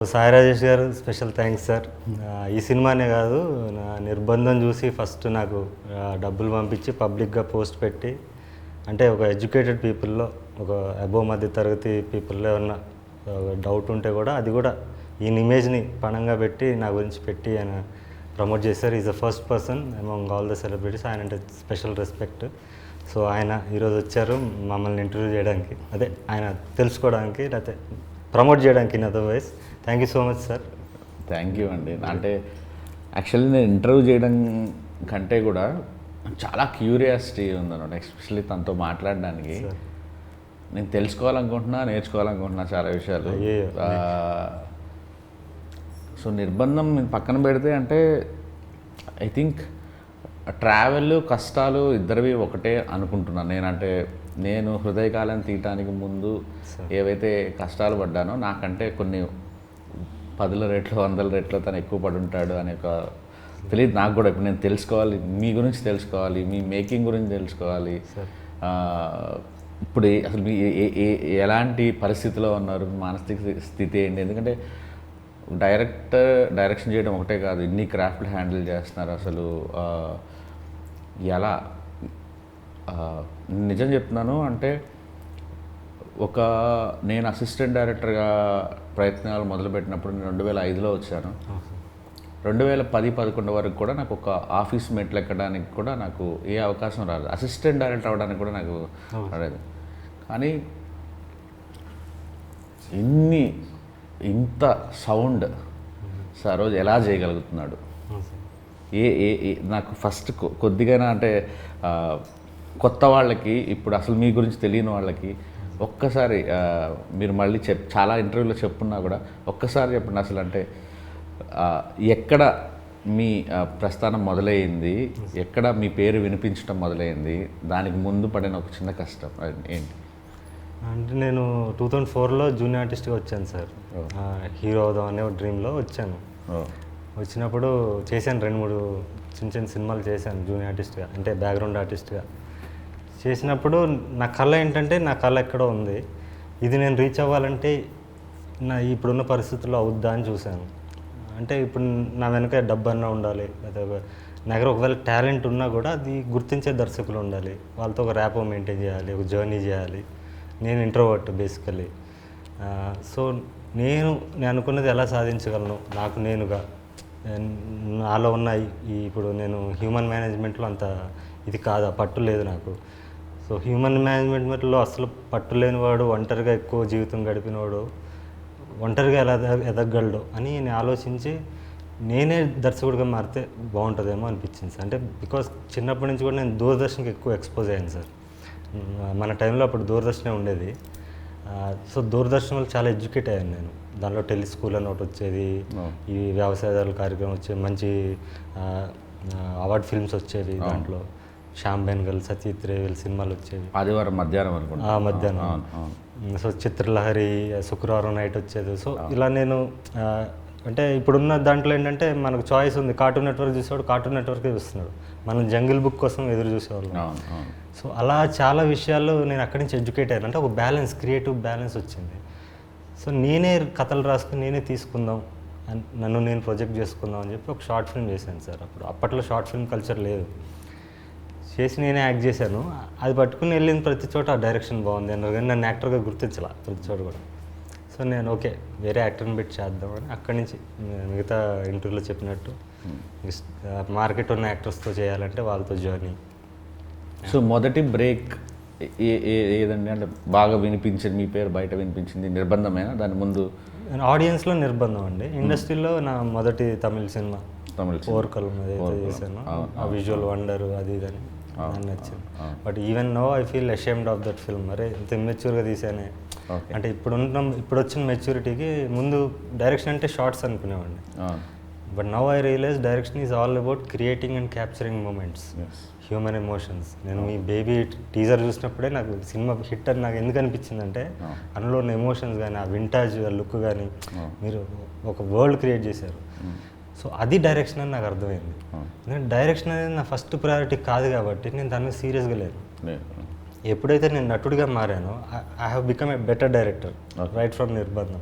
సాయి రాజేష్ గారు special thanks sir. ఈ సినిమానే కాదు, నా నిర్బంధం చూసి ఫస్ట్ నాకు డబ్బులు పంపించి పబ్లిక్గా పోస్ట్ పెట్టి, అంటే ఒక ఎడ్యుకేటెడ్ పీపుల్లో, ఒక అబోవ్ మధ్య తరగతి పీపుల్లో ఏమన్నా డౌట్ ఉంటే కూడా అది కూడా ఈయన ఇమేజ్ని పణంగా పెట్టి నా గురించి పెట్టి ఆయన ప్రమోట్ చేశారు. Is the first person among all the celebrities. ఆయన అంటే స్పెషల్ రెస్పెక్ట్. సో ఆయన ఈరోజు వచ్చారు మమ్మల్ని ఇంటర్వ్యూ చేయడానికి, అదే ఆయన తెలుసుకోవడానికి, లేకపోతే ప్రమోట్ చేయడానికి. In otherwise thank you so much sir. Thank you అండి. అంటే యాక్చువల్లీ నేను ఇంటర్వ్యూ చేయడం కంటే కూడా చాలా క్యూరియాసిటీ ఉందన్నమాట, ఎస్పెషల్లీ తనతో మాట్లాడడానికి. నేను తెలుసుకోవాలనుకుంటున్నా, నేర్చుకోవాలనుకుంటున్నా చాలా విషయాలు. సో నిర్బంధం పక్కన పెడితే అంటే ఐ థింక్ ట్రావెల్ కష్టాలు ఇద్దరివి ఒకటే అనుకుంటున్నాను నేనంటే. నేను హృదయకాలం తీయటానికి ముందు ఏవైతే కష్టాలు పడ్డానో, నాకంటే కొన్ని 10 రెట్లు 100 రెట్లు తను ఎక్కువ పడి ఉంటాడు అనే ఒక తెలియదు నాకు కూడా. ఇప్పుడు నేను తెలుసుకోవాలి, మీ గురించి తెలుసుకోవాలి, మీ మేకింగ్ గురించి తెలుసుకోవాలి. ఇప్పుడు అసలు మీ ఎలాంటి పరిస్థితిలో ఉన్నారు, మానసిక స్థితి ఏంటి? ఎందుకంటే డైరెక్షన్ చేయడం ఒకటే కాదు, ఇన్ని క్రాఫ్ట్లు హ్యాండిల్ చేస్తున్నారు. అసలు ఎలా నిజం చెప్తున్నాను అంటే, నేను అసిస్టెంట్ డైరెక్టర్గా ప్రయత్నాలు మొదలుపెట్టినప్పుడు నేను 2005లో వచ్చాను. 2010-11 వరకు కూడా నాకు ఒక ఆఫీస్ మెట్లు ఎక్కడానికి కూడా నాకు ఏ అవకాశం రాలేదు. అసిస్టెంట్ డైరెక్టర్ అవ్వడానికి కూడా నాకు రాలేదు. కానీ ఇంత సౌండ్ సరోజ్ ఎలా చేయగలుగుతున్నాడు? నాకు ఫస్ట్ కొద్దిగా అంటే కొత్త వాళ్ళకి, ఇప్పుడు అసలు మీ గురించి తెలియని వాళ్ళకి ఒక్కసారి మీరు మళ్ళీ చాలా ఇంటర్వ్యూలో చెప్పున్నా కూడా ఒక్కసారి చెప్పండి. అసలు అంటే ఎక్కడ మీ ప్రస్థానం మొదలైంది, ఎక్కడ మీ పేరు వినిపించడం మొదలైంది, దానికి ముందు పడిన ఒక చిన్న కష్టం ఏంటి? అంటే నేను 2004లో జూనియర్ ఆర్టిస్ట్గా వచ్చాను సార్. హీరో అవుదాం అనే డ్రీమ్లో వచ్చాను. వచ్చినప్పుడు చేశాను 2-3 చిన్న సినిమాలు చేశాను జూనియర్ ఆర్టిస్ట్గా, అంటే బ్యాక్గ్రౌండ్ ఆర్టిస్ట్గా. చేసినప్పుడు నా కళ ఏంటంటే, నా కళ ఎక్కడో ఉంది, ఇది నేను రీచ్ అవ్వాలంటే నా ఇప్పుడున్న పరిస్థితుల్లో అవుద్దా అని చూశాను. అంటే ఇప్పుడు నా వెనక డబ్బు అన్నా ఉండాలి, లేదా నా దగ్గర ఒకవేళ టాలెంట్ ఉన్నా కూడా అది గుర్తించే దర్శకులు ఉండాలి, వాళ్ళతో ఒక ర్యాపో మెయింటైన్ చేయాలి, ఒక జర్నీ చేయాలి. నేను ఇంట్రోవర్ట్ బేసికలీ. సో నేను అనుకున్నది ఎలా సాధించగలను నాకు నేనుగా. నాలో ఉన్న ఇప్పుడు నేను హ్యూమన్ మేనేజ్మెంట్లో అంత ఇది కాదు, పట్టు లేదు నాకు. సో హ్యూమన్ మేనేజ్మెంట్లో అసలు పట్టు లేనివాడు, ఒంటరిగా ఎక్కువ జీవితం గడిపినవాడు ఒంటరిగా ఎలా ఎదగలడు అని నేను ఆలోచించి నేనే దర్శకుడిగా మారితే బాగుంటుందేమో అనిపించింది సార్. అంటే బికాస్ చిన్నప్పటి నుంచి కూడా నేను దూరదర్శన్కి ఎక్కువ ఎక్స్పోజ్ అయ్యాను సార్. మన టైంలో అప్పుడు దూరదర్శనే ఉండేది. సో దూరదర్శన్ చాలా ఎడ్యుకేట్ అయ్యాను నేను. దానిలో టెలిస్కూల్ అని ఒకటి వచ్చేది, ఈ వ్యవసాయదారుల కార్యక్రమం వచ్చేది, మంచి అవార్డ్ ఫిల్మ్స్ వచ్చేవి. దాంట్లో శ్యామ్ బెనగల్, సత్యజిత్ రే వీళ్ళ సినిమాలు వచ్చేవి. ఆదివారం మధ్యాహ్నం అనుకుంటా. మధ్యాహ్నం. సో చిత్రలహరి శుక్రవారం నైట్ వచ్చేది. సో ఇలా నేను అంటే ఇప్పుడున్న దాంట్లో ఏంటంటే మనకు చాయిస్ ఉంది. కార్టూన్ నెట్వర్క్ చూసేవాడు కార్టూన్ నెట్వర్కే చూస్తున్నాడు, మనం జంగిల్ బుక్ కోసం ఎదురు చూసేవాళ్ళం. సో అలా చాలా విషయాలు నేను అక్కడి నుంచి ఎడ్యుకేట్ అయ్యాను. అంటే ఒక బ్యాలెన్స్, క్రియేటివ్ బ్యాలెన్స్ వచ్చింది. సో నేనే కథలు రాసుకుని నేనే తీసుకుందాం, నన్ను నేను ప్రొజెక్ట్ చేసుకుందాం అని చెప్పి ఒక షార్ట్ ఫిల్మ్ చేశాను సార్. అప్పట్లో షార్ట్ ఫిల్మ్ కల్చర్ లేదు. చేసి నేనే యాక్ట్ చేశాను. అది పట్టుకుని వెళ్ళిన ప్రతి చోట ఆ డైరెక్షన్ బాగుంది అన్నారు, కానీ నన్ను యాక్టర్గా గుర్తించాల ప్రతి చోట కూడా. సో నేను ఓకే వేరే యాక్టర్ని పెట్టి చేద్దామని అక్కడి నుంచి మిగతా ఇంటర్వ్యూలో చెప్పినట్టు మార్కెట్ ఉన్న యాక్టర్స్తో చేయాలంటే వాళ్ళతో జర్నీ. సో మొదటి బ్రేక్ ఏదండి? అంటే బాగా వినిపించింది, మీ పేరు బయట వినిపించింది నిర్బంధమేనా? దాని ముందు ఆడియన్స్లో నిర్బంధం అండి. ఇండస్ట్రీలో నా మొదటి తమిళ సినిమా ఓర్కల్ ఏదైతే చేశాను, ఆ విజువల్ వండర్ అది ఇదని నాకు నచ్చింది. But even know I feel ashamed of that film. అరే ఇంత ఇమ్మెచ్యూర్గా తీసానే. అంటే ఇప్పుడు వచ్చిన మెచ్యూరిటీకి ముందు డైరెక్షన్ అంటే షార్ట్స్ అనుకునేవాడిని. But now I realise direction is all about creating and capturing moments, human emotions. నేను మీ బేబీ టీజర్ చూసినప్పుడే నాకు సినిమా హిట్ అని నాకు ఎందుకు అనిపించిందంటే, అందులో ఉన్న ఎమోషన్స్ కానీ, ఆ వింటాజ్ లుక్ కానీ, మీరు ఒక వరల్డ్ క్రియేట్ చేశారు. సో అది డైరెక్షన్ అని నాకు అర్థమైంది. ఎందుకంటే డైరెక్షన్ అనేది నా ఫస్ట్ ప్రయారిటీ కాదు కాబట్టి నేను దాని మీద సీరియస్గా లేదు. ఎప్పుడైతే నేను నటుడిగా మారానో I have become a better director right from నిర్బంధం.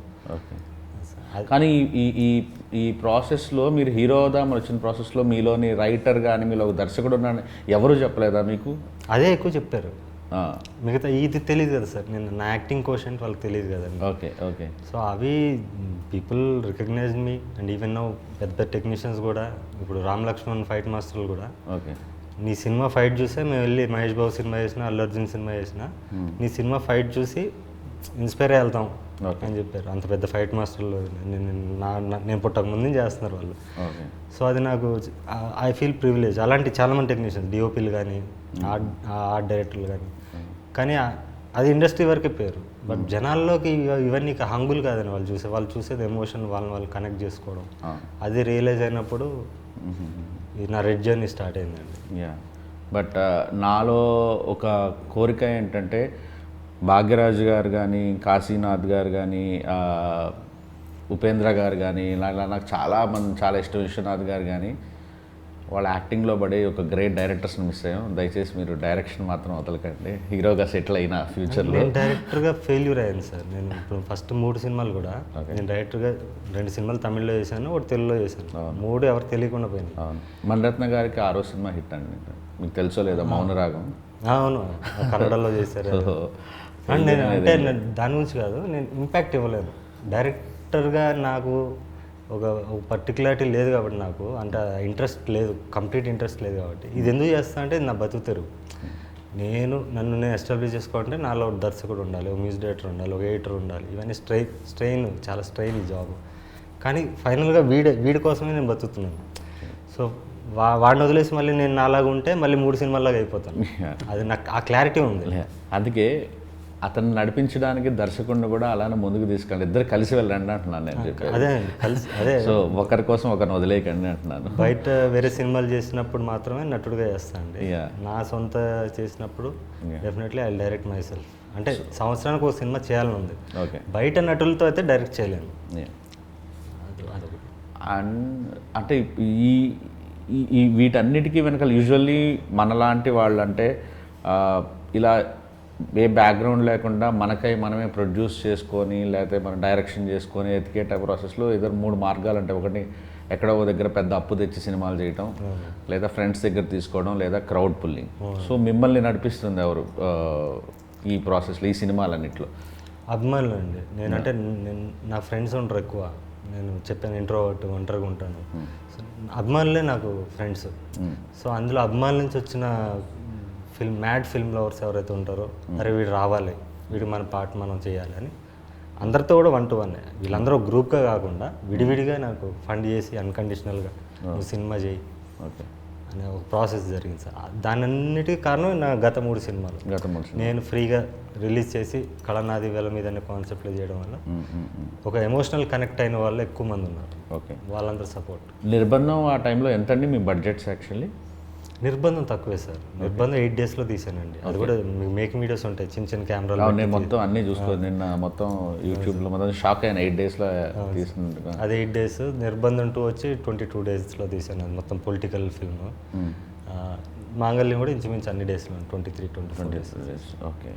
కానీ ఈ ఈ ఈ ప్రాసెస్లో మీరు హీరో అవుదామని వచ్చిన ప్రాసెస్లో మీలోని రైటర్ కానీ మీలో ఒక దర్శకుడు ఉన్నాడని ఎవరు చెప్పలేదా మీకు? అదే ఎక్కువ చెప్పారు. ఆ, మిగతా ఇది తెలియదు కదా సార్, నేను నా యాక్టింగ్ కోషంట్ వాళ్ళకి తెలియదు కదండి. ఓకే ఓకే సో అవి people recognise me and even now పెద్ద టెక్నీషియన్స్ కూడా, ఇప్పుడు రామ్ లక్ష్మణ్ ఫైట్ మాస్టర్లు కూడా ఓకే నీ సినిమా ఫైట్ చూసే మేము వెళ్ళి మహేష్ బాబు సినిమా చేసినా, అల్లు అర్జున్ సినిమా చేసినా నీ సినిమా ఫైట్ చూసి ఇన్స్పైర్ అయ్యి వెళ్తాం అని చెప్పారు. అంత పెద్ద ఫైట్ మాస్టర్లు నేను పుట్టక ముందు చేస్తున్నారు వాళ్ళు. ఓకే సో అది నాకు ఐ ఫీల్ ప్రివిలేజ్. అలాంటి చాలామంది టెక్నీషియన్స్, డిఓపీలు కానీ ఆర్ట్ డైరెక్టర్లు కానీ అది ఇండస్ట్రీ వరకే పేరు. బట్ జనాల్లోకి ఇవన్నీ హంగులు కాదని వాళ్ళు చూసేది ఎమోషన్, వాళ్ళు కనెక్ట్ చేసుకోవడం. అది రియలైజ్ అయినప్పుడు నా రెడ్ జర్నీ స్టార్ట్ అయిందండి. యా, బట్ నాలో ఒక కోరిక ఏంటంటే భాగ్యరాజు గారు కానీ, కాశీనాథ్ గారు కానీ, ఉపేంద్ర గారు కానీ, ఇలా నాకు చాలా ఇష్టం, విశ్వనాథ్ గారు కానీ, వాళ్ళ యాక్టింగ్లో పడే ఒక గ్రేట్ డైరెక్టర్స్ని మిస్ అయ్యాం. దయచేసి మీరు డైరెక్షన్ మాత్రం వదలకండి. హీరోగా సెటిల్ అయినా ఫ్యూచర్లో. నేను డైరెక్టర్గా ఫెయిల్యూర్ అయ్యాను సార్. నేను ఇప్పుడు ఫస్ట్ 3 సినిమాలు కూడా నేను డైరెక్టర్గా 2 సినిమాలు తమిళ్లో చేశాను, 1 తెలుగులో చేశాను. 3 ఎవరు తెలియకుండా పోయింది. అవును, మణిరత్న గారికి 6వ సినిమా హిట్ అండి, మీకు తెలుసో లేదా, మౌనరాగం. అవును, కన్నడలో చేశారు. అండ్ నేను దాని గురించి కాదు, నేను ఇంపాక్ట్ ఇవ్వలేదు డైరెక్టర్గా. నాకు ఒక పర్టికులారిటీ లేదు కాబట్టి, నాకు అంటే ఇంట్రెస్ట్ లేదు, కంప్లీట్ ఇంట్రెస్ట్ లేదు కాబట్టి. ఇది ఎందుకు చేస్తా అంటే నా బతుకు తెరువు. నన్ను నేను ఎస్టాబ్లిష్ చేసుకోవాలంటే నాలో ఒక దర్శకుడు ఉండాలి, ఒక మ్యూజిక్ డైరెక్టర్ ఉండాలి, ఒక ఎడిటర్ ఉండాలి. ఇవన్నీ స్ట్రెయిన్, చాలా స్ట్రెయిన్ ఈ జాబ్. కానీ ఫైనల్గా వీడి కోసమే నేను బతుకుతున్నాను. సో వాడిని వదిలేసి మళ్ళీ నేను నాలాగా ఉంటే మళ్ళీ 3 సినిమాలాగా అయిపోతాను. అది నాకు ఆ క్లారిటీ ఉంది. అందుకే అతన్ని నడిపించడానికి దర్శకుడిని కూడా అలానే ముందుకు తీసుకెళ్ళి ఇద్దరు కలిసి వెళ్ళండి అంటున్నాను నేను చెప్పాను. అదే సో ఒకరి కోసం ఒకరిని వదిలేయకండి అంటున్నాను. బయట వేరే సినిమాలు చేసినప్పుడు మాత్రమే నటుడుగా చేస్తాను అండి. నా సొంత చేసినప్పుడు definitely I direct my self. అంటే సంవత్సరానికి ఒక సినిమా చేయాలని ఉంది. ఓకే, బయట నటులతో అయితే డైరెక్ట్ చేయలేను. అండ్ అంటే ఈ వీటన్నిటికీ వెనకాల యూజువల్లీ మనలాంటి వాళ్ళు అంటే ఇలా ఏ బ్యాక్గ్రౌండ్ లేకుండా మనమే ప్రొడ్యూస్ చేసుకొని, లేకపోతే మనం డైరెక్షన్ చేసుకొని ఎతికేట ప్రాసెస్లో 3 మార్గాలు అంటే, ఒకటి ఎక్కడో దగ్గర పెద్ద అప్పు తెచ్చి సినిమాలు చేయటం, లేదా ఫ్రెండ్స్ దగ్గర తీసుకోవడం, లేదా క్రౌడ్ పుల్లింగ్. సో మిమ్మల్ని నడిపిస్తుంది ఎవరు ఈ ప్రాసెస్లో, ఈ సినిమాలన్నింటిలో? అభిమానులు అండి. నేనంటే నా ఫ్రెండ్స్ ఉంటారు ఎక్కువ. నేను చెప్పాను ఇంట్రోవర్ట్, ఒంటరిగా ఉంటాను. అభిమానులే నాకు ఫ్రెండ్స్. సో అందులో అభిమానుల నుంచి వచ్చిన మ్యాడ్ ఫిల్మ్ లవర్స్ ఎవరైతే ఉంటారో, అరే వీడు రావాలి, వీడు మన పార్ట్ మనం చేయాలి అని అందరితో కూడా 1 to 1. వీళ్ళందరూ గ్రూప్గా కాకుండా విడివిడిగా నాకు ఫండ్ చేసి అన్కండిషనల్గా నువ్వు సినిమా చేయి అనే ఒక ప్రాసెస్ జరిగింది సార్. దానన్నిటికీ కారణం నా గత 3 సినిమాలు. నేను ఫ్రీగా రిలీజ్ చేసి కళనాది వేల మీద అనే కాన్సెప్ట్లో చేయడం వల్ల ఒక ఎమోషనల్ కనెక్ట్ అయిన వాళ్ళు ఎక్కువ మంది ఉన్నారు. ఓకే, వాళ్ళందరూ సపోర్ట్. నిర్బంధం ఆ టైంలో ఎంతండి మీ బడ్జెట్స్? యాక్చువల్లీ నిర్బంధం తక్కువే సార్. నిర్బంధం 8 daysలో తీసానండి. అది కూడా మేకింగ్ వీడియోస్ ఉంటాయి, చిన్న కెమెరాలు. నేను మొత్తం అన్నీ చూసుకోవాలి, నిన్న మొత్తం యూట్యూబ్లో మొత్తం షాక్ అయిన 8 daysలో తీసినట్టుగా. అది 8 days. నిర్బంధం 2 వచ్చి 22 daysలో తీసాను. అది మొత్తం పొలిటికల్ ఫిల్మ్. మాంగళ్యం కూడా ఇంచుమించు అన్ని డేస్లో 23-24 days. ఓకే,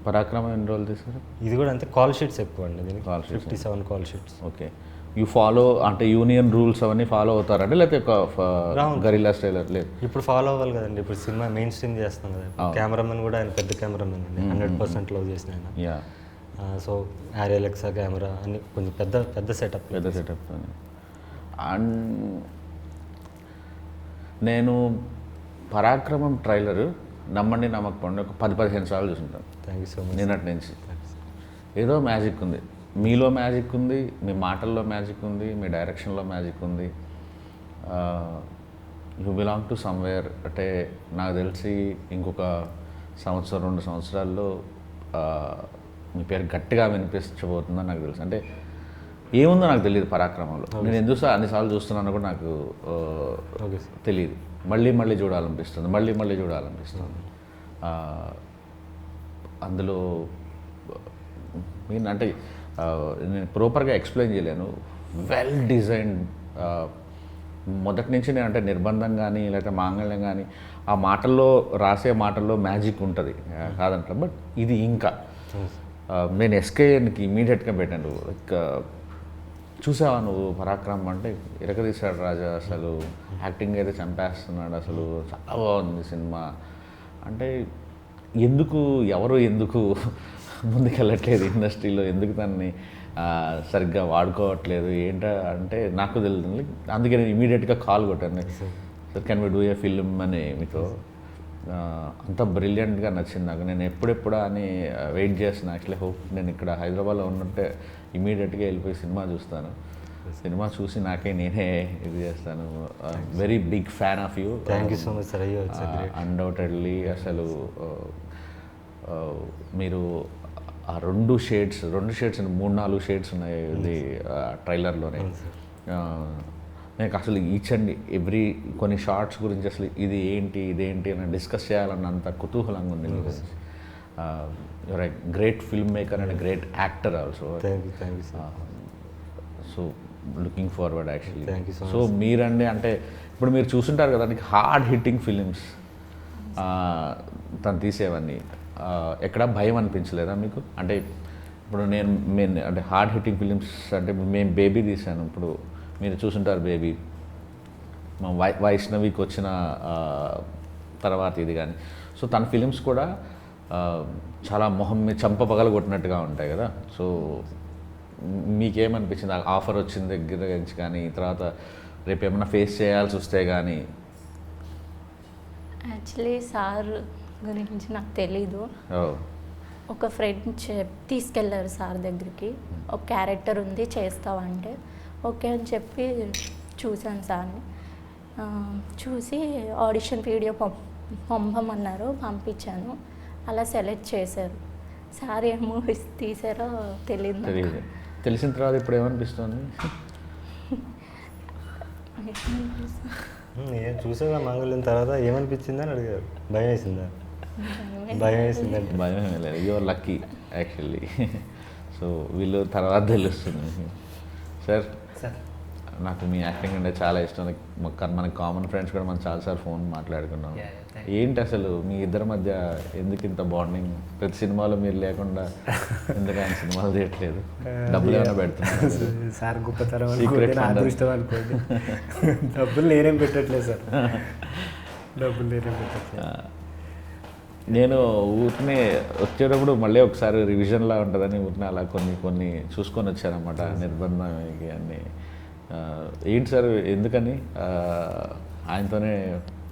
పరాక్రమం ఎన్ని రోజులు తీసారు? ఇది కూడా అంతే. కాల్ షీట్స్ ఎక్కువ అండి దీనికి, 57 call sheets. Okay, you follow అంటే యూనియన్ రూల్స్ అవన్నీ ఫాలో అవుతారండి, లేకపోతే గరిల్లా స్టైలర్? లేదు, ఇప్పుడు ఫాలో అవ్వాలి కదండి. ఇప్పుడు సినిమా మెయిన్ స్ట్రీమ్ చేస్తాం కదా. కెమెరామెన్ కూడా ఆయన పెద్ద కెమెరామెన్ అండి, 100% లవ్ చేసిన ఆయన. సో ఆర్ఎల్ఎక్సా కెమెరా అన్ని కొంచెం పెద్ద సెటప్. అండ్ నేను పరాక్రమం ట్రైలర్ నమ్మండి నమ్మకపోండి ఒక 10-15 సార్లు చూసుంటాను. Thank you so much. నిన్నటి నుంచి ఏదో మ్యాజిక్ ఉంది, మీలో మ్యాజిక్ ఉంది, మీ మాటల్లో మ్యాజిక్ ఉంది, మీ డైరెక్షన్లో మ్యాజిక్ ఉంది. You belong to somewhere. అంటే నాకు తెలిసి ఇంకొక 1-2 సంవత్సరాల్లో మీ పేరు గట్టిగా వినిపించబోతుందని నాకు తెలుసు. అంటే ఏముందో నాకు తెలియదు పరాక్రమంలో. నేను ఎందుకు అన్నిసార్లు చూస్తున్నానో కూడా నాకు తెలియదు. మళ్ళీ చూడాలనిపిస్తుంది, మళ్ళీ చూడాలనిపిస్తుంది. అందులో మీన్ అంటే నేను ప్రాపర్గా ఎక్స్ప్లెయిన్ చేయలేను. Well designed. మొదటి నుంచి నేను అంటే నిర్బంధం కానీ లేకపోతే మాంగళ్యం కానీ ఆ మాటల్లో రాసే మాటల్లో మ్యాజిక్ ఉంటుంది కాదంట. బట్ ఇది ఇంకా నేను ఎస్కేఎన్కి ఇమీడియట్గా పెట్టాను. లైక్ చూసావా నువ్వు పరాక్రమం అంటే ఇరకదీశాడు రాజా, అసలు యాక్టింగ్ అయితే చంపేస్తున్నాడు, అసలు చాలా బాగుంది సినిమా అంటే ఎవరు ఎందుకు ముందుకెళ్ళట్లేదు ఇండస్ట్రీలో, ఎందుకు దాన్ని సరిగ్గా వాడుకోవట్లేదు ఏంటో అంటే నాకు తెలియదు. అందుకే నేను ఇమీడియట్గా కాల్ కొట్టాను, sir can we do a film అని మీతో. అంత బ్రిలియంట్గా నచ్చింది నాకు. నేను ఎప్పుడెప్పుడా అని వెయిట్ చేస్తున్నాను. యాక్చువల్లీ హోప్ నేను ఇక్కడ హైదరాబాద్లో ఉన్నట్టే ఇమీడియట్గా వెళ్ళిపోయి సినిమా చూస్తాను. సినిమా చూసి నేనే ఇది చేస్తాను. Very big fan of you. Thank you so much sir. అయ్యో అన్డౌటెడ్లీ అసలు మీరు ఆ 2 షేడ్స్ 3-4 షేడ్స్ ఉన్నాయి ఇది ట్రైలర్లోనే. నాకు అసలు ఈచ్ అండ్ ఎవ్రీ కొన్ని షార్ట్స్ గురించి అసలు ఇదేంటి అని డిస్కస్ చేయాలన్నంత కుతూహలంగా ఉంది. Your a great film maker and great actor also. Thank you sir. So looking forward actually. Thank you so much. So మీరండి అంటే ఇప్పుడు మీరు చూస్తుంటారు కదా నీకు హార్డ్ హిట్టింగ్ ఫిలిమ్స్ తను తీసేవన్నీ ఎక్కడ భయం అనిపించలేదా మీకు? అంటే ఇప్పుడు నేను అంటే హార్డ్ హిట్టింగ్ ఫిలిమ్స్ అంటే మేము బేబీ తీసాను, ఇప్పుడు మీరు చూసుంటారు బేబీ, మా వైష్ణవికి వచ్చిన తర్వాత ఇది కానీ. సో తన ఫిలిమ్స్ కూడా చాలా మొహం మీద చంప పగలగొట్టినట్టుగా ఉంటాయి కదా. సో మీకేమనిపించింది ఆఫర్ వచ్చిన దగ్గర నుంచి కానీ, తర్వాత రేపు ఏమైనా ఫేస్ చేయాల్సి వస్తే కానీ? యాక్చువల్లీ సార్ గురించి నాకు తెలీదు. ఒక ఫ్రెండ్ తీసుకెళ్ళారు సార్ దగ్గరికి, ఒక క్యారెక్టర్ ఉంది చేస్తావా అంటే ఓకే అని చెప్పి చూశాను సార్ని. చూసి ఆడిషన్ వీడియో పంపమన్నారు, పంపించాను. అలా సెలెక్ట్ చేశారు. సార్ ఏ మూవీస్ తీసారో తెలియదు. తెలిసిన తర్వాత ఇప్పుడు ఏమనిపిస్తుంది? ఏం చూసాగా మంగళం తర్వాత ఏమనిపించింది అని అడిగారు. భయం వేసిందా? భయం వేసిందంటే భయం లేదు, యువర్ లక్కీ యాక్చువల్లీ. సో వీళ్ళు తర్వాత తెలుస్తుంది. సార్ నాకు మీ యాక్టింగ్ అంటే చాలా ఇష్టం. మన కామన్ ఫ్రెండ్స్ కూడా మనం చాలాసార్లు ఫోన్ మాట్లాడుకున్నాం. ఏంటి అసలు మీ ఇద్దరి మధ్య ఎందుకు ఇంత బాండింగ్? ప్రతి సినిమాలో మీరు లేకుండా ఎందుకు ఆయన సినిమాలు తీయట్లేదు? డబ్బులు ఏమైనా పెడుతున్నారు? సార్ గొప్పతనం అనుకోండి, నా అదృష్టం అనుకోండి. డబ్బులు నేనేం పెట్టట్లేదు సార్, డబ్బులు నేనేం పెట్టట్లేదు. నేను ఊరినే వచ్చేటప్పుడు మళ్ళీ ఒకసారి రివిజన్లా ఉంటుందని ఊరినే అలా కొన్ని చూసుకొని వచ్చానమాట నిర్బంధానికి అన్నీ. ఏంటి సార్ ఎందుకని ఆయనతోనే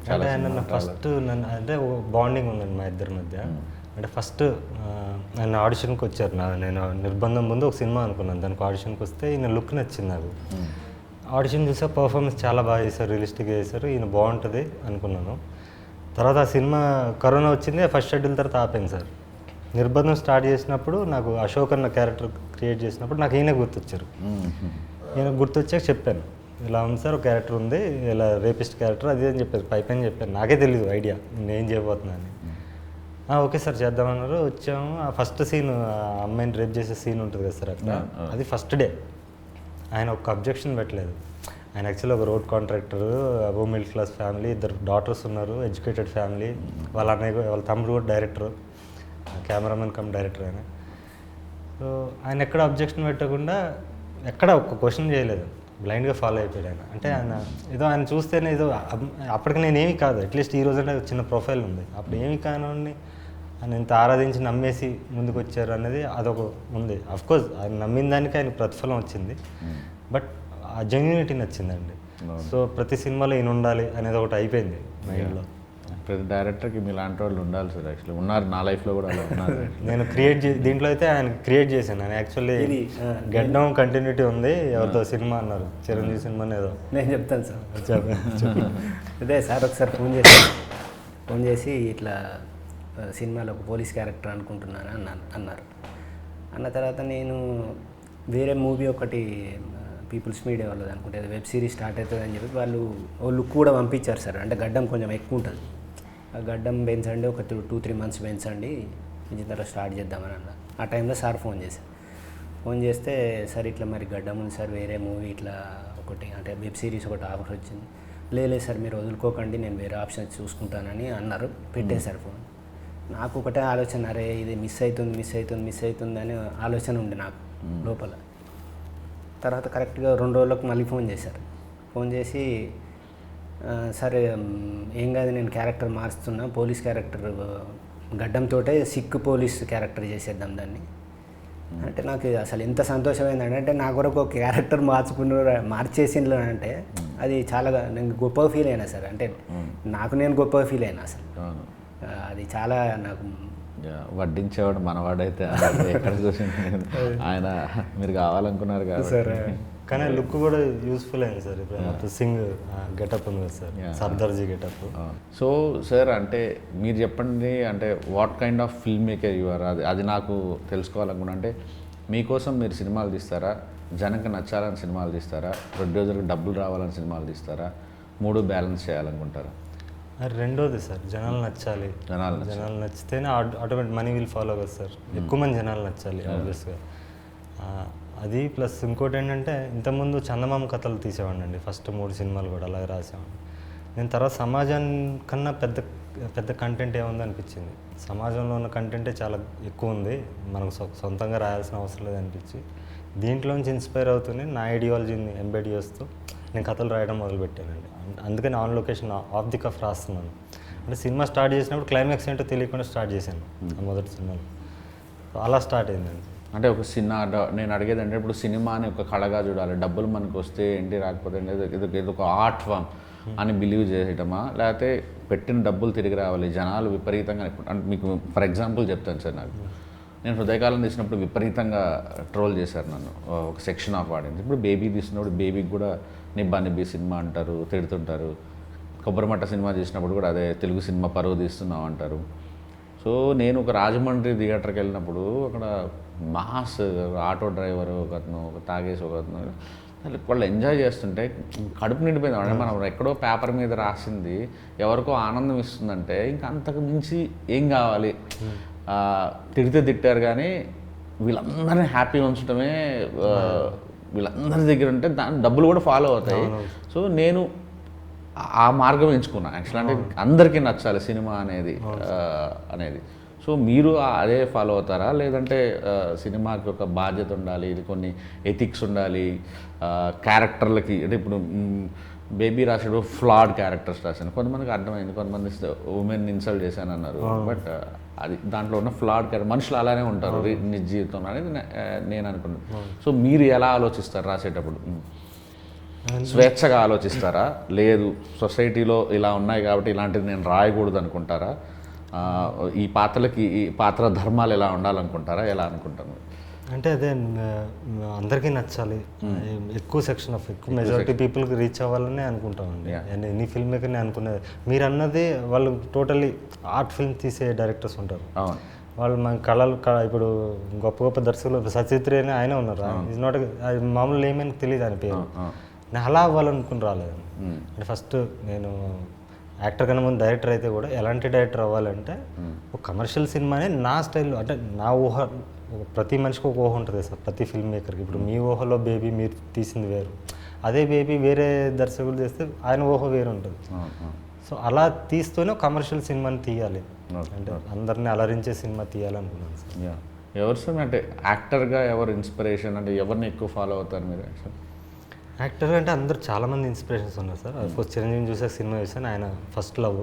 చాలా ఫస్ట్ నన్ను అంటే బాండింగ్ ఉందండి మా ఇద్దరి మధ్య. అంటే ఫస్ట్ ఆయన ఆడిషన్కి వచ్చారు. నేను నిర్బంధం ముందు ఒక సినిమా అనుకున్నాను, దానికి ఆడిషన్కి వస్తే ఈయన లుక్ నచ్చింది నాకు. ఆడిషన్ చూసా పర్ఫార్మెన్స్ చాలా బాగా చేశారు, రియలిస్టిక్గా చేశారు, ఈయన బాగుంటుంది అనుకున్నాను. తర్వాత ఆ సినిమా కరోనా వచ్చింది, ఫస్ట్ షెడ్యూల్ తర్వాత ఆపాను సార్. నిర్బంధం స్టార్ట్ చేసినప్పుడు నాకు అశోక్ అన్న క్యారెక్టర్ క్రియేట్ చేసినప్పుడు నాకు ఈయన గుర్తొచ్చారు. ఈయన గుర్తొచ్చాక చెప్పాను, ఇలా ఉంది సార్ ఒక క్యారెక్టర్ ఉంది, ఇలా రేపిస్ట్ క్యారెక్టర్ అది అని చెప్పారు. పైపైన చెప్పాను, నాకే తెలియదు ఐడియా నేను ఏం చేయబోతున్నాను. ఓకే సార్ చేద్దామన్నారు. వచ్చాము. ఆ ఫస్ట్ సీన్ అమ్మాయిని రేప్ చేసే సీన్ ఉంటుంది కదా సార్ అక్కడ, అది ఫస్ట్ డే. ఆయన ఒక అబ్జెక్షన్ పెట్టలేదు. ఆయన యాక్చువల్లీ ఒక రోడ్ కాంట్రాక్టర్, అబో మిడిల్ క్లాస్ ఫ్యామిలీ, 2 డాటర్స్ ఉన్నారు, ఎడ్యుకేటెడ్ ఫ్యామిలీ. వాళ్ళ అన్నయ్య వాళ్ళ తమ్ముడు కూడా డైరెక్టర్, కెమెరామెన్ కమ్ డైరెక్టర్ ఆయన. సో ఆయన ఎక్కడ అబ్జెక్షన్ పెట్టకుండా ఎక్కడ ఒక్క క్వశ్చన్ చేయలేదు, బ్లైండ్గా ఫాలో అయిపోయాడు ఆయన. అంటే ఆయన చూస్తేనే అప్పటికి నేనేమి కాదు, అట్లీస్ట్ ఈ రోజు అంటే చిన్న ప్రొఫైల్ ఉంది, అప్పుడు ఏమి కానివ్వండి ఆయన ఇంత ఆరాధించి నమ్మేసి ముందుకు వచ్చారు అనేది అదొక ఉంది. అఫ్కోర్స్ ఆయన నమ్మిన దానికి ఆయన ప్రతిఫలం వచ్చింది, బట్ ఆ జెన్యూనిటీ నచ్చిందండి. సో ప్రతి సినిమాలో ఈయన ఉండాలి అనేది ఒకటి అయిపోయింది మైండ్లో. ప్రతి డైరెక్టర్కి మీలాంటి వాళ్ళు ఉండాలి సార్. యాక్చువల్లీ ఉన్నారు, నా లైఫ్లో కూడా అలా ఉన్నారు. నేను దీంట్లో అయితే ఆయన క్రియేట్ చేశాను. నేను యాక్చువల్లీ గడ్డం కంటిన్యూటీ ఉంది, ఎవరితో సినిమా అన్నారు, చిరంజీవి సినిమా ఏదో. నేను చెప్తాను సార్. అదే సార్ ఒకసారి ఫోన్ చేసి ఇట్లా సినిమాలో ఒక పోలీస్ క్యారెక్టర్ అనుకుంటున్నాను అన్నారు. అన్న తర్వాత నేను వేరే మూవీ ఒకటి పీపుల్స్ మీడియా వాళ్ళది అనుకుంటే వెబ్ సిరీస్ స్టార్ట్ అవుతుంది అని చెప్పి వాళ్ళు ఓ లుక్ కూడా పంపించారు సార్. అంటే గడ్డం కొంచెం ఎక్కువ ఉంటుంది, ఆ గడ్డం పెంచండి, ఒక 2-3 మంత్స్ పెంచండి, ఇంత తర్వాత స్టార్ట్ చేద్దామని అన్నారు. ఆ టైంలో సార్ ఫోన్ చేస్తే సార్ ఇట్లా మరి గడ్డం ఉంది సార్, వేరే మూవీ ఇట్లా ఒకటి అంటే వెబ్ సిరీస్ ఒకటి ఆఫర్ వచ్చింది. లేదు సార్ మీరు వదులుకోకండి, నేను వేరే ఆప్షన్ చూసుకుంటానని అన్నారు. పెట్టేశారు ఫోన్. నాకు ఒకటే ఆలోచన, అరే ఇది మిస్ అవుతుంది అని ఆలోచన ఉంది నాకు లోపల. తర్వాత కరెక్ట్గా 2 రోజులకు మళ్ళీ ఫోన్ చేశారు. ఫోన్ చేసి సరే ఏం కాదు, నేను క్యారెక్టర్ మారుస్తున్నా, పోలీస్ క్యారెక్టర్ గడ్డంతో సిక్ పోలీస్ క్యారెక్టర్ చేసేద్దాం దాన్ని అంటే నాకు అసలు ఎంత సంతోషమైందంటే, అంటే నా కొరకు ఒక క్యారెక్టర్ మార్చేసిండ్రు అంటే అది చాలా నేను గొప్పగా ఫీల్ అయినా సార్. అంటే నాకు నేను గొప్పగా ఫీల్ అయినా అసలు. అది చాలా నాకు వడ్డించేవాడు మనవాడైతే ఎక్కడ చూసింది ఆయన, మీరు కావాలనుకున్నారు కదా సార్. కానీ లుక్ కూడా యూస్ఫుల్ అయింది సార్. ఇప్పుడు సింగ్ గెటప్ ఉంది కదా sir, Sardarji getup. So sir, అంటే మీరు చెప్పండి, అంటే what kind of film maker you are, అది నాకు తెలుసుకోవాలనుకున్నా. అంటే మీకోసం మీరు సినిమాలు తీస్తారా, జనంకి నచ్చాలని సినిమాలు తీస్తారా, ప్రొడ్యూసర్కి డబ్బులు రావాలని సినిమాలు తీస్తారా, 3 బ్యాలెన్స్ చేయాలనుకుంటారా? రెండోది సార్, జనాలు నచ్చాలి. జనాలు నచ్చితేనే ఆటోమేటిక్ మనీ విల్ ఫాలో కదా సార్. ఎక్కువ మంది జనాలు నచ్చాలి ఆబ్వియస్గా. అది ప్లస్ ఇంకోటి ఏంటంటే, ఇంతకుముందు చందమామ కథలు తీసేవాడిని అండి. ఫస్ట్ 3 సినిమాలు కూడా అలాగే రాసేవాడిని. నేను తర్వాత సమాజానికన్నా పెద్ద కంటెంట్ ఏముంది అనిపించింది. సమాజంలో ఉన్న కంటెంటే చాలా ఎక్కువ ఉంది, మనకు సొంతంగా రాయాల్సిన అవసరం లేదు అనిపించి దీంట్లోంచి ఇన్స్పైర్ అవుతూనే నా ఐడియాలజీని ఎంబెడ్ చేస్తూ నేను కథలు రాయడం మొదలుపెట్టానండి. అందుకని on location off the cuff రాస్తున్నాను. అంటే సినిమా స్టార్ట్ చేసినప్పుడు క్లైమాక్స్ ఏంటో తెలియకుండా స్టార్ట్ చేశాను ఆ మొదటి సినిమాలో. అలా స్టార్ట్ అయిందండి. అంటే ఒక నేను అడిగేది అంటే, ఇప్పుడు సినిమాని ఒక కళగా చూడాలి, డబ్బులు మనకు వస్తే ఏంటి రాకపోతే ఇది ఒక ఆర్ట్ ఫామ్ అని బిలీవ్ చేయటమా, లేకపోతే పెట్టిన డబ్బులు తిరిగి రావాలి, జనాలు విపరీతంగా. అంటే మీకు ఫర్ ఎగ్జాంపుల్ చెప్తాను సార్, నేను హృదయకాలం తీసినప్పుడు విపరీతంగా ట్రోల్ చేశారు నన్ను ఒక సెక్షన్ ఆఫ్ ఆడియన్స్. ఇప్పుడు బేబీ తీసినప్పుడు బేబీకి కూడా నిబ్బా నిబ్బి సినిమా అంటారు, తిడుతుంటారు. కొబ్బరిమట్ట సినిమా చేసినప్పుడు కూడా అదే తెలుగు సినిమా పరువు తీస్తున్నాం అంటారు. సో నేను ఒక రాజమండ్రి థియేటర్కి వెళ్ళినప్పుడు అక్కడ మాస్ ఆటో డ్రైవరు ఒకతను, ఒక తాగేసి ఒకతను, వాళ్ళు ఎంజాయ్ చేస్తుంటే కడుపు నిండిపోయింది. అంటే మనం ఎక్కడో పేపర్ మీద రాసింది ఎవరికో ఆనందం ఇస్తుందంటే ఇంకా అంతకు మించి ఏం కావాలి. తిడితే తిట్టారు కానీ వీళ్ళందరినీ హ్యాపీగా ఉంచడమే వీళ్ళందరి దగ్గర ఉంటే దాని డబ్బులు కూడా ఫాలో అవుతాయి. సో నేను ఆ మార్గం ఎంచుకున్నాను యాక్చువల్. అంటే అందరికీ నచ్చాలి సినిమా అనేది. సో మీరు అదే ఫాలో అవుతారా, లేదంటే సినిమాకి ఒక బాధ్యత ఉండాలి, ఇది కొన్ని ఎథిక్స్ ఉండాలి, క్యారెక్టర్లకి? అంటే ఇప్పుడు బేబీ రాసేటప్పుడు ఫ్లాడ్ క్యారెక్టర్స్ రాశాను, కొంతమందికి అర్థమైంది, కొంతమంది ఉమెన్ ఇన్సల్ట్ చేశాను అన్నారు. బట్ అది దాంట్లో ఉన్న ఫ్లాడ్ క్యారెక్టర్, మనుషులు అలానే ఉంటారు నిజ జీవితంలో అనేది నేను అనుకున్నాను. సో మీరు ఎలా ఆలోచిస్తారు రాసేటప్పుడు? స్వేచ్ఛగా ఆలోచిస్తారా, లేదు సొసైటీలో ఇలా ఉన్నాయి కాబట్టి ఇలాంటిది నేను రాయకూడదు అనుకుంటారా, ఈ పాత్రలకి ఈ పాత్ర ధర్మాలు ఎలా ఉండాలనుకుంటారా, ఎలా అనుకుంటారు? అంటే అదే అందరికీ నచ్చాలి, ఎక్కువ మెజారిటీ పీపుల్కి రీచ్ అవ్వాలని అనుకుంటామండి. ఎనీ ఫిల్మ్ మేకర్ని అనుకునేది. మీరు అన్నది వాళ్ళు టోటల్లీ ఆర్ట్ ఫిల్మ్ తీసే డైరెక్టర్స్ ఉంటారు. వాళ్ళు మన కళలు ఇప్పుడు గొప్ప గొప్ప దర్శకులు సచిత్రి అని ఆయన ఉన్నారు. ఈజ్ నాట్ మామూలు ఏమైనా తెలియదు ఆయన పేరు. నేను అలా అవ్వాలనుకుని రాలేదు. అంటే ఫస్ట్ నేను యాక్టర్ కన్నా ముందు డైరెక్టర్ అయితే కూడా ఎలాంటి డైరెక్టర్ అవ్వాలంటే ఒక కమర్షియల్ సినిమానే నా స్టైల్లో, అంటే నా ఊహ, ప్రతి మనిషికి ఒక ఊహ ఉంటుంది సార్, ప్రతి ఫిల్మ్ మేకర్కి. ఇప్పుడు మీ ఊహలో బేబీ మీరు తీసింది వేరు, అదే బేబీ వేరే దర్శకులు చేస్తే ఆయన ఊహ వేరు ఉంటుంది. సో అలా తీస్తూనే కమర్షియల్ సినిమాని తీయాలి, అంటే అందరినీ అలరించే సినిమా తీయాలనుకున్నాను సార్. ఎవరు సార్ అంటే యాక్టర్గా ఎవరు ఇన్స్పిరేషన్, అంటే ఎవరిని ఎక్కువ ఫాలో అవుతారు మీరు? యాక్టర్ అంటే అందరూ చాలామంది ఇన్స్పిరేషన్స్ ఉన్నారు సార్. అఫ్కోర్స్ చిరంజీవి చూసే సినిమా చూసాను, ఆయన ఫస్ట్ లవ్.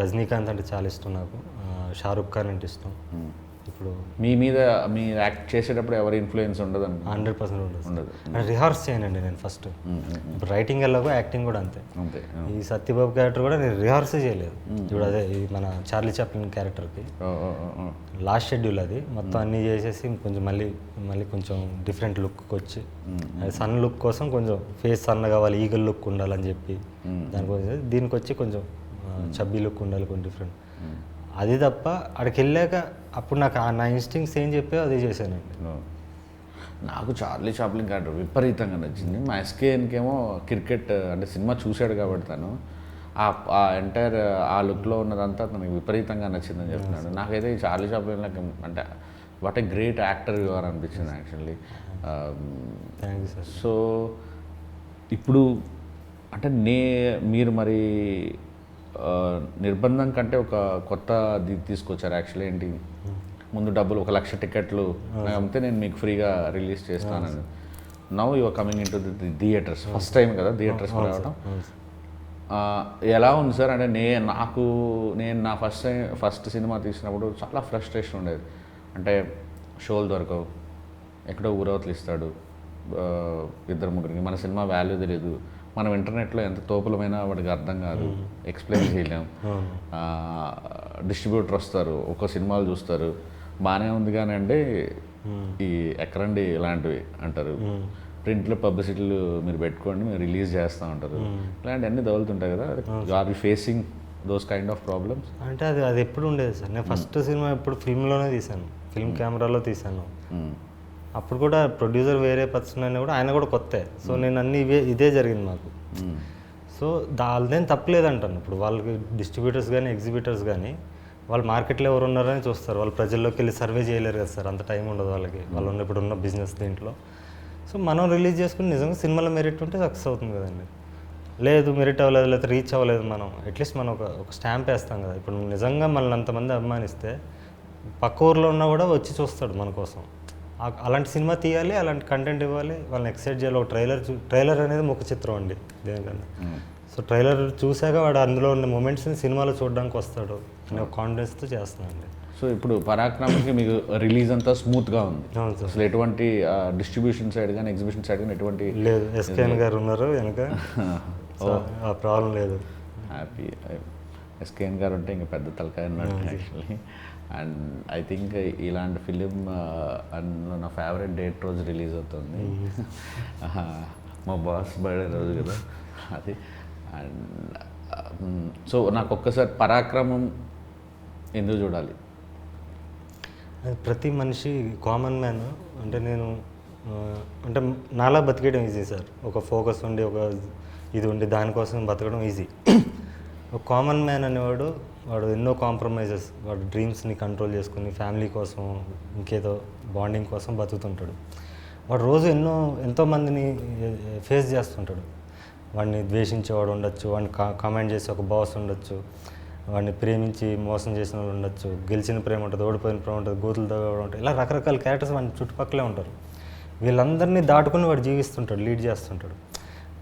రజనీకాంత్ అంటే చాలా ఇష్టం నాకు, షారుఖ్ ఖాన్ అంటే ఇష్టం. ఇప్పుడు మీ యాక్ట్ చేసేటప్పుడు ఎవరి ఇన్ఫ్లుయెన్స్ ఉండదు? 100% ఉండదు. రిహార్స్ చేయనండి నేను ఫస్ట్. ఇప్పుడు రైటింగ్ ఎలాగో యాక్టింగ్ కూడా అంతే. ఈ సత్యబాబు క్యారెక్టర్ కూడా నేను రిహార్స్ చేయలేదు. ఇప్పుడు అదే ఈ మన చార్లీ చాప్లిన్ క్యారెక్టర్కి లాస్ట్ షెడ్యూల్ అది మొత్తం అన్నీ చేసేసి కొంచెం మళ్ళీ కొంచెం డిఫరెంట్ లుక్ వచ్చి, సన్ లుక్ కోసం కొంచెం ఫేస్ సన్న కావాలి, ఈగల్ లుక్ ఉండాలని చెప్పి దానికోసం దీనికి వచ్చి కొంచెం చబ్బీ లుక్ ఉండాలి, కొంచెం డిఫరెంట్. అది తప్ప అక్కడికి వెళ్ళాక అప్పుడు నాకు నా ఇన్స్టింక్ట్స్ ఏం చెప్పాయో అదే చేశానండి. నాకు చార్లీ చాప్లిన్ క్యారెక్టర్ విపరీతంగా నచ్చింది. మా ఎస్కేఎన్కేమో క్రికెట్ అంటే సినిమా చూశాడు కాబట్టి తను ఆ ఎంటైర్ ఆ లుక్లో ఉన్నదంతా తనకి విపరీతంగా నచ్చిందని చెప్తున్నాడు. నాకైతే ఈ చార్లీ చాప్లిన్ అంటే what a great actor your అనిపించింది actually. Thank you sir. So ఇప్పుడు అంటే మీరు మరి నిర్బంధం కంటే ఒక కొత్త తీసుకొచ్చారు యాక్చువల్లీ. ఏంటి, ముందు డబ్బులు 1,00,000 టికెట్లు అమ్మితే నేను మీకు ఫ్రీగా రిలీజ్ చేస్తానని. Now your coming in to the theatres first time కదా థియేటర్స్కి రావడం. అవును సార్. ఎలా ఉంది సార్ అంటే నేను నా ఫస్ట్ సినిమా తీసినప్పుడు చాలా ఫ్రస్ట్రేషన్ ఉండేది. అంటే షోలు దొరకవు, ఎక్కడో ఊరవతలు ఇస్తాడు ఇద్దరు ముగ్గురికి, మన సినిమా వాల్యూ తెలియదు, మనం ఇంటర్నెట్లో ఎంత తోపులమైనా వాడికి అర్థం కాదు, ఎక్స్ప్లెయిన్ చేయలేం. డిస్ట్రిబ్యూటర్ వస్తారు, ఒక్కో సినిమాలు చూస్తారు, బాగానే ఉంది కానీ అండి ఈ ఎక్కడండి ఇలాంటివి అంటారు, ప్రింట్లో పబ్లిసిటీలు మీరు పెట్టుకోండి మేము రిలీజ్ చేస్తూ ఉంటారు, ఇలాంటివన్నీ తగులుతుంటాయి కదా. Are you facing those kind of problems? అంటే అది ఎప్పుడు ఉండేది సార్. నేను ఫస్ట్ సినిమా ఎప్పుడు ఫిల్మ్లోనే తీశాను, ఫిల్మ్ కెమెరాలో తీశాను. అప్పుడు కూడా ప్రొడ్యూసర్ వేరే పర్సన్ అయినా కూడా ఆయన కూడా కొత్తే. సో నేను అన్ని ఇదే జరిగింది మాకు. సో దానిదేం తప్పలేదంటాను. ఇప్పుడు వాళ్ళకి డిస్ట్రిబ్యూటర్స్ కానీ ఎగ్జిబిటర్స్ కానీ వాళ్ళు మార్కెట్లో ఎవరు ఉన్నారని చూస్తారు, వాళ్ళు ప్రజల్లోకి వెళ్ళి సర్వే చేయలేరు కదా సార్, అంత టైం ఉండదు వాళ్ళకి, వాళ్ళు ఇప్పుడున్న బిజినెస్ దీంట్లో. సో మనం రిలీజ్ చేసుకుని నిజంగా సినిమాలో మెరిట్ ఉంటే సక్సెస్ అవుతుంది కదండి. లేదు మెరిట్ అవ్వలేదు, లేకపోతే రీచ్ అవ్వలేదు, మనం అట్లీస్ట్ మనం ఒక స్టాంప్ వేస్తాం కదా. ఇప్పుడు నిజంగా మనల్ని అంతమంది అభిమానిస్తే పక్క ఊర్లో ఉన్నా కూడా వచ్చి చూస్తాడు మన కోసం. అలాంటి సినిమా తీయాలి, అలాంటి కంటెంట్ ఇవ్వాలి, వాళ్ళని ఎక్సైట్ చేయాలి. ఒక ట్రైలర్ అనేది ముఖ చిత్రం అండి దేనికన్నా. సో ట్రైలర్ చూశాక వాడు అందులో ఉన్న మూమెంట్స్ని సినిమాలో చూడడానికి వస్తాడు అనే ఒక కాన్ఫిడెన్స్తో చేస్తున్నానండి. సో ఇప్పుడు పరాక్రమకి మీకు రిలీజ్ అంతా స్మూత్గా ఉంది, అవును సార్. అసలు ఎటువంటి డిస్ట్రిబ్యూషన్ సైడ్ కానీ ఎగ్జిబిషన్ సైడ్ కానీ ఎటువంటి లేదు, ఎస్కేఎన్ గారు ఉన్నారు వెనక, ఆ ప్రాబ్లం లేదు. హ్యాపీ. ఎస్కేఎన్ గారు ఉంటే ఇంకా పెద్ద తలకాయ ఉన్నాడు యాక్చువల్లీ. అండ్ ఐ థింక్ ఇలాంటి ఫిలిం అండ్ నా ఫేవరెట్ డేట్ రోజు రిలీజ్ అవుతుంది, మా బాస్ బర్త్డే రోజు కదా అది. అండ్ సో నాకు ఒక్కసారి పరాక్రమం ఎందుకు చూడాలి? అది ప్రతి మనిషి కామన్ మ్యాన్. అంటే నేను అంటే నాలా బతికేయడం ఈజీ సార్. ఒక ఫోకస్ ఉండి ఒక ఇది ఉండి దానికోసం బతకడం ఈజీ. ఒక కామన్ మ్యాన్ అనేవాడు వాడు ఎన్నో కాంప్రమైజెస్, వాడు డ్రీమ్స్ని కంట్రోల్ చేసుకుని ఫ్యామిలీ కోసం ఇంకేదో బాండింగ్ కోసం బతుకుతుంటాడు. వాడు రోజు ఎంతోమందిని ఫేస్ చేస్తుంటాడు. వాడిని ద్వేషించేవాడు ఉండొచ్చు, వాడిని కామెంట్ చేసి ఒక బాస్ ఉండొచ్చు, వాడిని ప్రేమించి మోసం చేసిన వాళ్ళు ఉండొచ్చు, గెలిచిన ప్రేమ ఉంటుంది, ఓడిపోయిన ప్రేమ ఉంటుంది, గోతులు తగ్గడం ఉంటుంది, ఇలా రకరకాల క్యారెక్టర్స్ వాడి చుట్టుపక్కలే ఉంటారు. వీళ్ళందరినీ దాటుకుని వాడు జీవిస్తుంటాడు, లీడ్ చేస్తుంటాడు.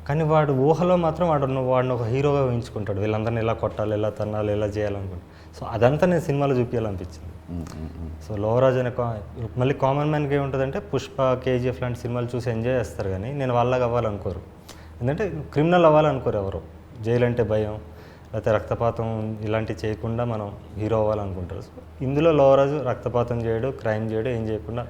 కానీ వాడు ఊహలో మాత్రం వాడిని ఒక హీరోగా ఊహించుకుంటాడు, వీళ్ళందరినీ ఎలా కొట్టాలి, ఎలా తన్నాలి, ఎలా చేయాలనుకుంటాడు. సో అదంతా నేను సినిమాలో చూపించాలనిపించింది. సో లోవరాజ్ అనే మళ్ళీ కామన్ మ్యాన్కి ఏముంటుందంటే పుష్ప, కేజీఎఫ్ లాంటి సినిమాలు చూసి ఎంజాయ్ చేస్తారు, కానీ నేను వాళ్ళగా అవ్వాలనుకోరు. ఎందుకంటే క్రిమినల్ అవ్వాలనుకోరు ఎవరు. జైలు అంటే భయం, లేకపోతే రక్తపాతం ఇలాంటివి చేయకుండా మనం హీరో అవ్వాలనుకుంటారు. సో ఇందులో లోవరాజు రక్తపాతం చేయడు, క్రైమ్ చేయడు, ఏం చేయకుండా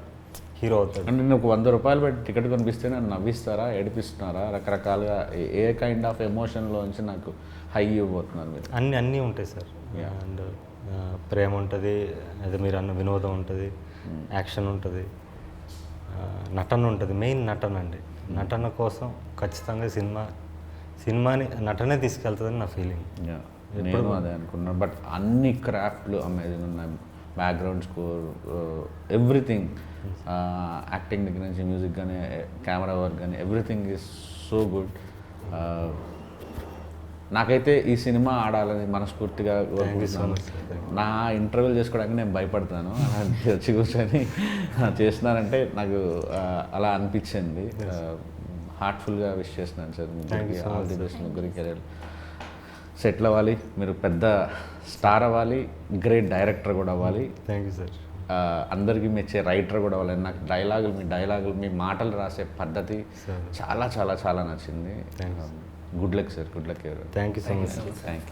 హీరో అవుతాడు. అంటే నేను ఒక 100 రూపాయలు పెట్టి టికెట్ కొనిపిస్తే నన్ను నవ్విస్తారా, ఏడిపిస్తున్నారా, రకరకాలుగా ఏ కైండ్ ఆఫ్ ఎమోషన్లోంచి నాకు హై ఇవ్వబోతున్నారు మీరు? అన్నీ ఉంటాయి సార్. అండ్ ప్రేమ ఉంటుంది, అదే మీరు అన్న వినోదం ఉంటుంది, యాక్షన్ ఉంటుంది, నటన ఉంటుంది. మెయిన్ నటన అండి. నటన కోసం ఖచ్చితంగా సినిమాని నటనే తీసుకెళ్తుందని నా ఫీలింగ్. నేను అదే అనుకున్నాను. బట్ అన్ని క్రాఫ్ట్లు అమేజింగ్ ఉన్నాయి, బ్యాక్గ్రౌండ్ స్కోర్, ఎవ్రీథింగ్, యాక్టింగ్ దగ్గర నుంచి మ్యూజిక్ కానీ కెమెరా వర్క్ కానీ ఎవ్రీథింగ్ ఈజ్ సో గుడ్. నాకైతే ఈ సినిమా ఆడాలని మనస్ఫూర్తిగా కోరుకుంటున్నాను. నా ఇంటర్వ్యూలు చేసుకోవడానికి నేను భయపడతాను, అలాంటి వచ్చి కూర్చొని చేస్తున్నానంటే నాకు అలా అనిపించింది. హార్ట్ఫుల్గా విష్ చేస్తున్నాను సార్ ముగ్గురికి, ఆల్ ది బెస్ట్. ముగ్గురికి కెరీర్ సెటిల్ అవ్వాలి, మీరు పెద్ద స్టార్ అవ్వాలి, గ్రేట్ డైరెక్టర్ కూడా అవ్వాలి. Thank you sir. అందరికీ మెచ్చే రైటర్ కూడా అవ్వాలి. నాకు డైలాగులు మీ మాటలు రాసే పద్ధతి చాలా చాలా చాలా నచ్చింది. Good luck sir, good luck. Thank you so much. Thank you.